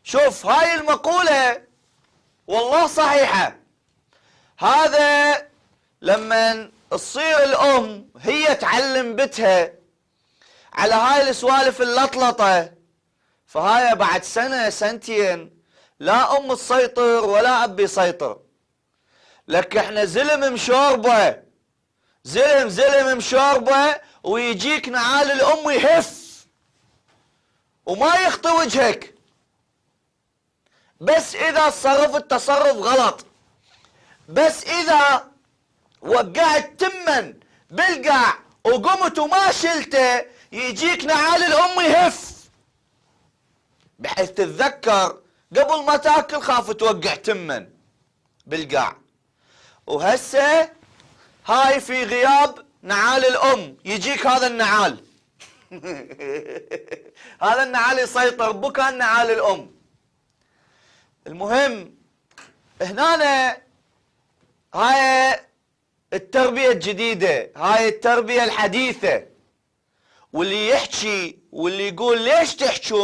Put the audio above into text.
شوف هاي المقولة والله صحيحة. هذا لما تصير الأم هي تعلم بتها على هاي السوالف اللطلطة، فهاي بعد سنة سنتين لا أم تسيطر ولا أب يسيطر. لك احنا زلم مشوربة، زلم مشوربة، ويجيك نعال الأم يهف وما يخطي وجهك، بس إذا تصرفت تصرف غلط، بس إذا وقعت تمن بالقاع وقمت وما شلته يجيك نعال الأم يهف، بحيث تتذكر قبل ما تاكل خاف توقع تمن بالقاع. وهسه هاي في غياب نعال الأم يجيك هذا النعال هذا النعال يسيطر بكان نعال الأم. المهم هنا هاي التربية الجديدة، هاي التربية الحديثة، واللي يحكي واللي يقول ليش تحكوا